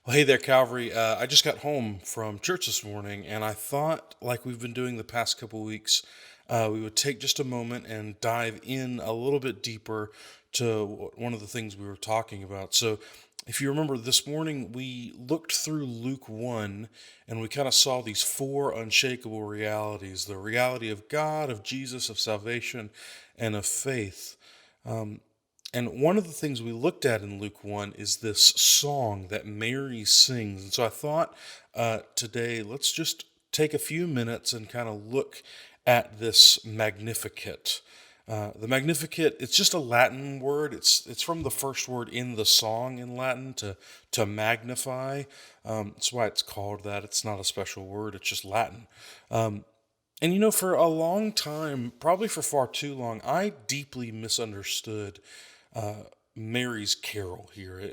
Well, hey there, Calvary. I just got home from church this morning, and I thought, like we've been doing the past couple weeks, we would take just a moment and dive in a little bit deeper to one of the things we were talking about. So, if you remember this morning, we looked through Luke 1 and we kind of saw these four unshakable realities: the reality of God, of Jesus, of salvation, and of faith. Um, and one of the things we looked at in Luke 1 is this song that Mary sings. And so I thought today, let's just take a few minutes and kind of look at this Magnificat. The Magnificat, it's just a Latin word. It's from the first word in the song in Latin to magnify. That's why it's called that. It's not a special word. It's just Latin. Um, and for a long time, probably for far too long, I deeply misunderstood uh, Mary's carol here.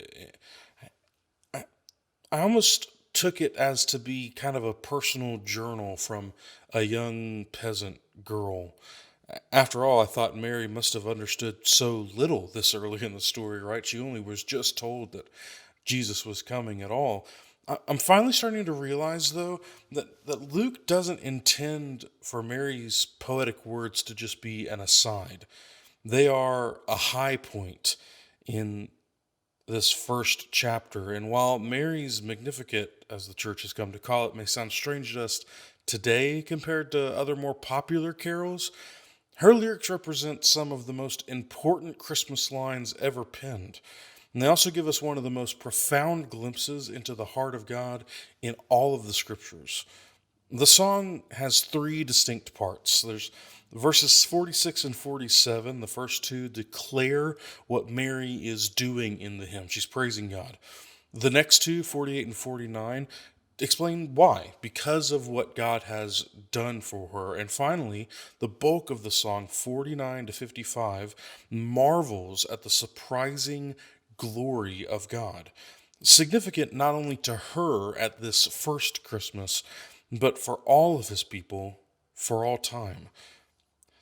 I almost took it as to be kind of a personal journal from a young peasant girl. After all, I thought Mary must have understood so little this early in the story, right? She only was just told that Jesus was coming at all. I'm finally starting to realize, though, that Luke doesn't intend for Mary's poetic words to just be an aside. They are a high point in this first chapter. And while Mary's Magnificat, as the church has come to call it, may sound strange to us today compared to other more popular carols, her lyrics represent some of the most important Christmas lines ever penned. And they also give us one of the most profound glimpses into the heart of God in all of the scriptures. The song has three distinct parts. There's verses 46 and 47. The first two declare what Mary is doing in the hymn. She's praising God. The next two, 48 and 49, explain why, because of what God has done for her. And finally, the bulk of the song, 49 to 55, marvels at the surprising glory of God. Significant not only to her at this first Christmas, but for all of his people for all time.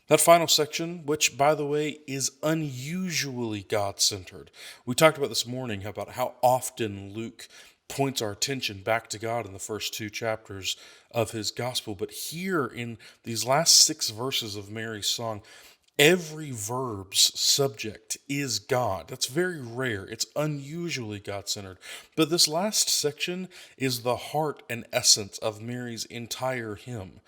That final section, which by the way is unusually God centered. We talked about this morning about how often Luke points our attention back to God in the first two chapters of his gospel. But here in these last six verses of Mary's song, every verb's subject is God. That's very rare. It's unusually God centered. But this last section is the heart and essence of Mary's entire hymn.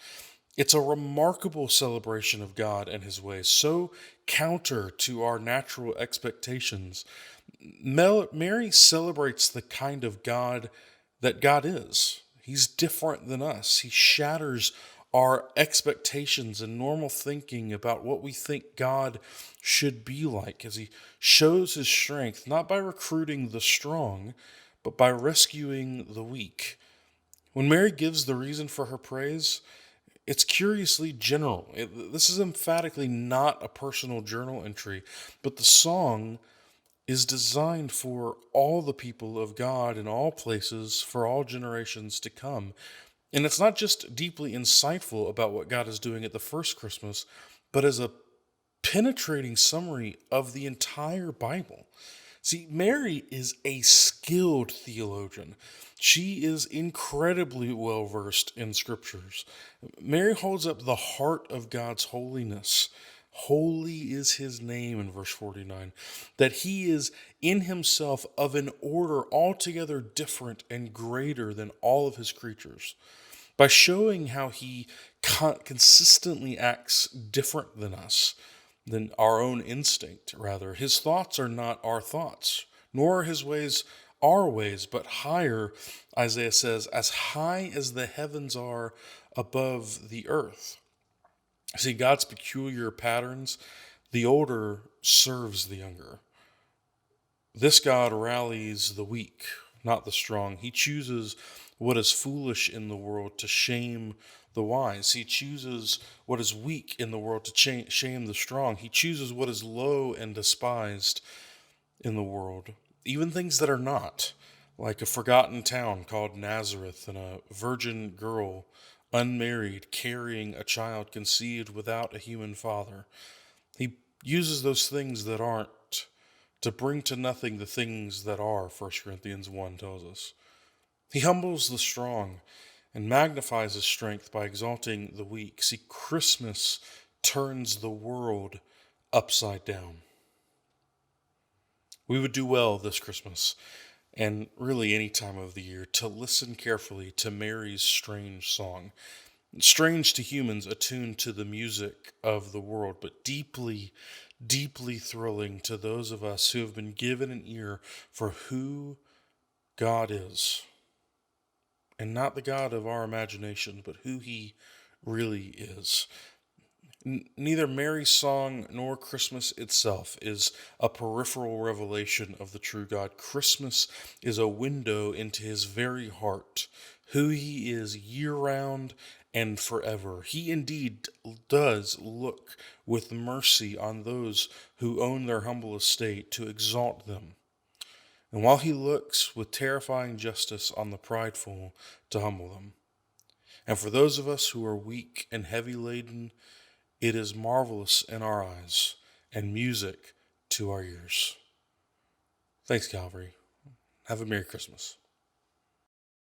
It's a remarkable celebration of God and his ways, so counter to our natural expectations. Mary celebrates the kind of God that God is. He's different than us. He shatters our expectations and normal thinking about what we think God should be like as he shows his strength, not by recruiting the strong, but by rescuing the weak. When Mary gives the reason for her praise, it's curiously general. This is emphatically not a personal journal entry, but the song is designed for all the people of God in all places for all generations to come. And it's not just deeply insightful about what God is doing at the first Christmas, but as a penetrating summary of the entire Bible. See, Mary is a skilled theologian. She is incredibly well versed in scriptures. Mary holds up the heart of God's holiness. Holy is his name in verse 49, that he is in himself of an order altogether different and greater than all of his creatures. By showing how he consistently acts different than us, than our own instinct, rather. His thoughts are not our thoughts, nor are his ways our ways, but higher, Isaiah says, as high as the heavens are above the earth. See, God's peculiar patterns, the older serves the younger. This God rallies the weak, not the strong. He chooses what is foolish in the world to shame the wise. He chooses what is weak in the world to shame the strong. He chooses what is low and despised in the world, even things that are not, like a forgotten town called Nazareth and a virgin girl, unmarried, carrying a child conceived without a human father. He uses those things that aren't to bring to nothing the things that are, 1 Corinthians 1 tells us. He humbles the strong and magnifies his strength by exalting the weak. See, Christmas turns the world upside down. We would do well this Christmas, and really any time of the year, to listen carefully to Mary's strange song. Strange to humans attuned to the music of the world, but deeply, deeply thrilling to those of us who have been given an ear for who God is. And not the God of our imagination, but who he really is. Neither Mary's song nor Christmas itself is a peripheral revelation of the true God. Christmas is a window into his very heart, who he is year round and forever. He indeed does look with mercy on those who own their humble estate to exalt them. And while he looks with terrifying justice on the prideful to humble them. And for those of us who are weak and heavy laden, it is marvelous in our eyes and music to our ears. Thanks, Calvary. Have a Merry Christmas.